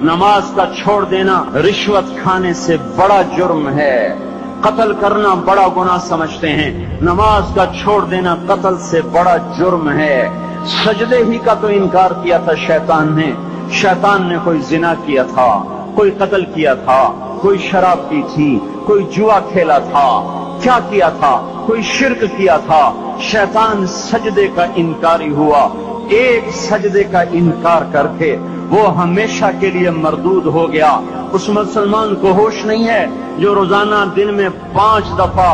نماز کا چھوڑ دینا رشوت کھانے سے بڑا جرم ہے، قتل کرنا بڑا گناہ سمجھتے ہیں، نماز کا چھوڑ دینا قتل سے بڑا جرم ہے۔ سجدے ہی کا تو انکار کیا تھا شیطان نے کوئی زنا کیا تھا، کوئی قتل کیا تھا، کوئی شراب پی تھی، کوئی جوا کھیلا تھا، کیا کیا تھا، کوئی شرک کیا تھا، شیطان سجدے کا انکاری ہوا۔ ایک سجدے کا انکار کر کے وہ ہمیشہ کے لیے مردود ہو گیا۔ اس مسلمان کو ہوش نہیں ہے جو روزانہ دن میں 5 دفعہ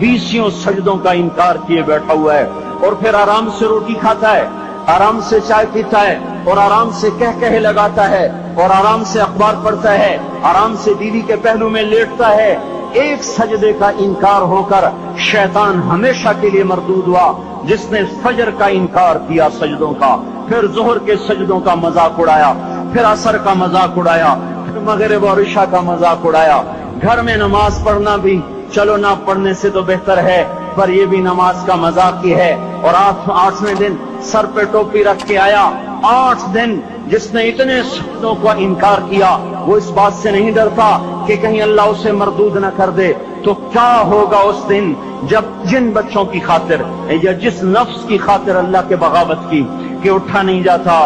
20 سجدوں کا انکار کیے بیٹھا ہوا ہے، اور پھر آرام سے روٹی کھاتا ہے، آرام سے چائے پیتا ہے، اور آرام سے کہے لگاتا ہے، اور آرام سے اخبار پڑھتا ہے، آرام سے بیوی کے پہلو میں لیٹتا ہے۔ ایک سجدے کا انکار ہو کر شیطان ہمیشہ کے لیے مردود ہوا۔ جس نے فجر کا انکار کیا سجدوں کا، پھر ظہر کے سجدوں کا مذاق اڑایا، پھر عصر کا مذاق اڑایا، پھر مغرب اور عشاء کا مذاق اڑایا۔ گھر میں نماز پڑھنا بھی چلو نہ پڑھنے سے تو بہتر ہے، پر یہ بھی نماز کا مذاق ہی ہے۔ اور 8ویں دن سر پہ ٹوپی رکھ کے آیا۔ 8 دن جس نے اتنے سجدوں کا انکار کیا، وہ اس بات سے نہیں ڈرتا کہ کہیں اللہ اسے مردود نہ کر دے، تو کیا ہوگا اس دن جب جن بچوں کی خاطر یا جس نفس کی خاطر اللہ کے بغاوت کی کہ اٹھا نہیں جاتا،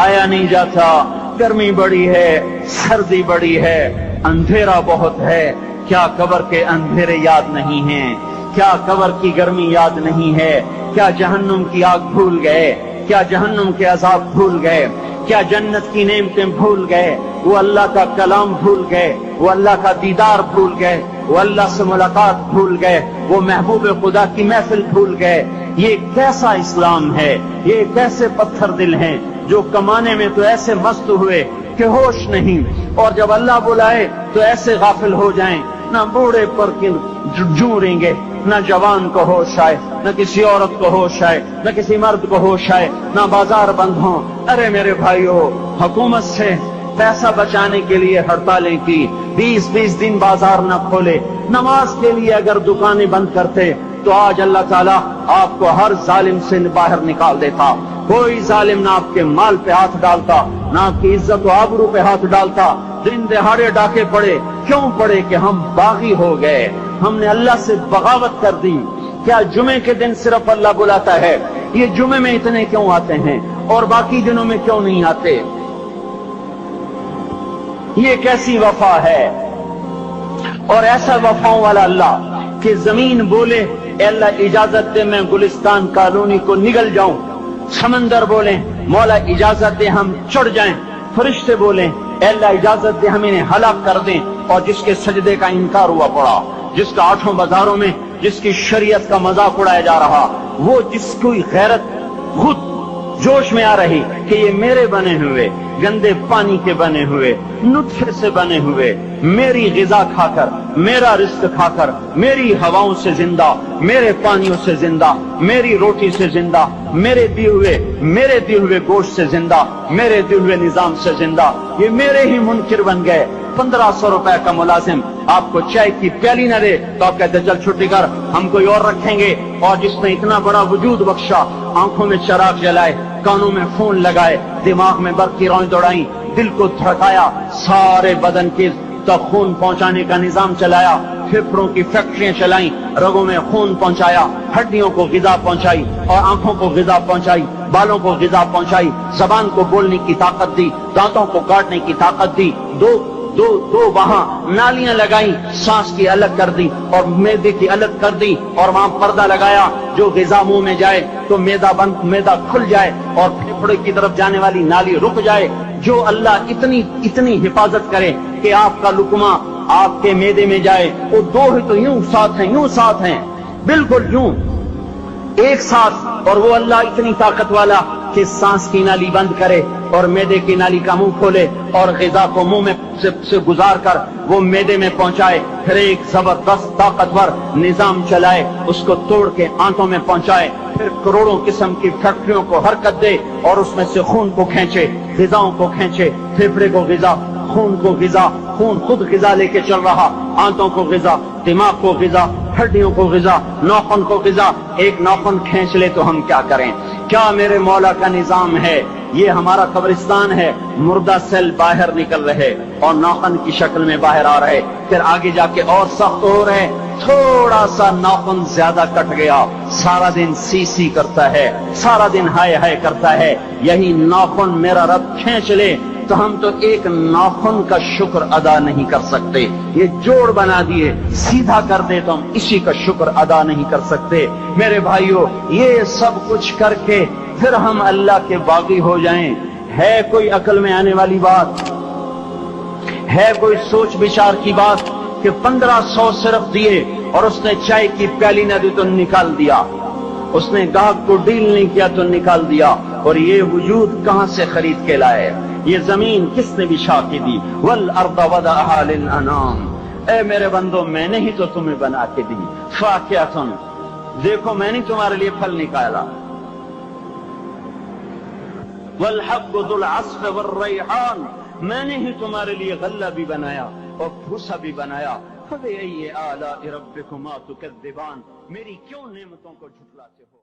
آیا نہیں جاتا، گرمی بڑی ہے، سردی بڑی ہے، اندھیرا بہت ہے، کیا قبر کے اندھیرے یاد نہیں ہیں؟ کیا قبر کی گرمی یاد نہیں ہے؟ کیا جہنم کی آگ بھول گئے؟ کیا جہنم کے عذاب بھول گئے؟ کیا جنت کی نعمتیں بھول گئے؟ وہ اللہ کا کلام بھول گئے، وہ اللہ کا دیدار بھول گئے، وہ اللہ سے ملاقات بھول گئے، وہ محبوب خدا کی محفل بھول گئے۔ یہ کیسا اسلام ہے؟ یہ کیسے پتھر دل ہیں جو کمانے میں تو ایسے مست ہوئے کہ ہوش نہیں، اور جب اللہ بلائے تو ایسے غافل ہو جائیں، نہ بوڑھے پر جھوریں گے، نہ جوان کو ہوش آئے، نہ کسی عورت کو ہوش آئے، نہ کسی مرد کو ہوش آئے، نہ بازار بند ہوں۔ ارے میرے بھائیو، حکومت سے پیسہ بچانے کے لیے ہڑتالیں کی، 20 دن بازار نہ کھولے، نماز کے لیے اگر دکانیں بند کرتے تو آج اللہ تعالیٰ آپ کو ہر ظالم سے باہر نکال دیتا۔ کوئی ظالم نہ آپ کے مال پہ ہاتھ ڈالتا، نہ آپ کی عزت و آبرو پہ ہاتھ ڈالتا۔ دن دہاڑے ڈاکے پڑے، کیوں پڑے؟ کہ ہم باغی ہو گئے، ہم نے اللہ سے بغاوت کر دی۔ کیا جمعے کے دن صرف اللہ بلاتا ہے؟ یہ جمعے میں اتنے کیوں آتے ہیں اور باقی دنوں میں کیوں نہیں آتے؟ یہ کیسی وفا ہے؟ اور ایسا وفاؤں والا اللہ کہ زمین بولے اے اللہ اجازت دے میں گلستان کالونی کو نگل جاؤں، سمندر بولیں مولا اجازت دے ہم چڑھ جائیں، فرشتے بولیں اے اللہ اجازت دے ہم انہیں ہلاک کر دیں، اور جس کے سجدے کا انکار ہوا پڑا، جس کا 8 بازاروں میں جس کی شریعت کا مذاق اڑایا جا رہا، وہ جس کوئی غیرت خود جوش میں آ رہی کہ یہ میرے بنے ہوئے گندے پانی کے بنے ہوئے نطفے سے بنے ہوئے، میری غذا کھا کر، میرا رزق کھا کر، میری ہواؤں سے زندہ، میرے پانیوں سے زندہ، میری روٹی سے زندہ، میرے دیے ہوئے گوشت سے زندہ، میرے دیے ہوئے نظام سے زندہ، یہ میرے ہی منکر بن گئے۔ 1500 روپے کا ملازم آپ کو چائے کی پیالی نہ دے تو آپ کہتے چل چھٹی کر، ہم کوئی اور رکھیں گے۔ اور جس نے اتنا بڑا وجود بخشا، آنکھوں میں چراغ جلائے، کانوں میں فون لگائے، دماغ میں برق کی روئیں دوڑائیں، دل کو دھڑکایا، سارے بدن کے تک خون پہنچانے کا نظام چلایا، پھیپھڑوں کی فیکٹریاں چلائیں، رگوں میں خون پہنچایا، ہڈیوں کو غذا پہنچائی، اور آنکھوں کو غذا پہنچائی، بالوں کو غذا پہنچائی، زبان کو بولنے کی طاقت دی، دانتوں کو کاٹنے کی طاقت دی، دو وہاں نالیاں لگائیں، سانس کی الگ کر دی اور معدے کی الگ کر دی، اور وہاں پردہ لگایا، جو غذا منہ میں جائے تو معدہ کھل جائے اور پھیپھڑے کی طرف جانے والی نالی رک جائے۔ جو اللہ اتنی حفاظت کرے کہ آپ کا لقمہ آپ کے معدے میں جائے، وہ دو ہی تو یوں ساتھ ہیں بالکل یوں ایک ساتھ، اور وہ اللہ اتنی طاقت والا کہ سانس کی نالی بند کرے اور معدے کی نالی کا منہ کھولے اور غذا کو منہ میں سے گزار کر وہ معدے میں پہنچائے، پھر ایک زبردست طاقتور نظام چلائے، اس کو توڑ کے آنتوں میں پہنچائے، پھر کروڑوں قسم کی فیکٹریوں کو حرکت دے اور اس میں سے خون کو کھینچے، غذاؤں کو کھینچے، پھیپھڑے کو غذا، خون کو غذا، خون خود غذا لے کے چل رہا، آنتوں کو غذا، دماغ کو غذا، ہڈیوں کو غذا، ناخن کو غذا۔ ایک ناخن کھینچ لے تو ہم کیا کریں؟ کیا میرے مولا کا نظام ہے؟ یہ ہمارا قبرستان ہے، مردہ سیل باہر نکل رہے اور ناخن کی شکل میں باہر آ رہے، پھر آگے جا کے اور سخت ہو رہے، تھوڑا سا ناخن زیادہ کٹ گیا، سارا دن سی سی کرتا ہے، سارا دن ہائے ہائے کرتا ہے، یہی ناخن میرا رب کھینچ لے تو ہم تو ایک ناخن کا شکر ادا نہیں کر سکتے، یہ جوڑ بنا دیے، سیدھا کر دے تو ہم اسی کا شکر ادا نہیں کر سکتے۔ میرے بھائیو، یہ سب کچھ کر کے پھر ہم اللہ کے باغی ہو جائیں، ہے کوئی عقل میں آنے والی بات؟ ہے کوئی سوچ بچار کی بات کہ 1500 صرف دیے اور اس نے چائے کی پیالی نہ دی تو نکال دیا، اس نے گاہک کو ڈیل نہیں کیا تو نکال دیا، اور یہ وجود کہاں سے خرید کے لائے؟ یہ زمین کس نے بچھا کے دی؟ والارض وضعها للانام، اے میرے بندو میں نے ہی تو تمہیں بنا کے دی، فاکہۃ، دیکھو میں نے تمہارے لیے پھل نکالا، والحب ذو العصف والریحان، میں نے ہی تمہارے لیے غلہ بھی بنایا اور بھوسا بھی بنایا، فبأي آلاء ربكما تكذبان، میری کیوں نعمتوں کو جھٹلاتے ہو؟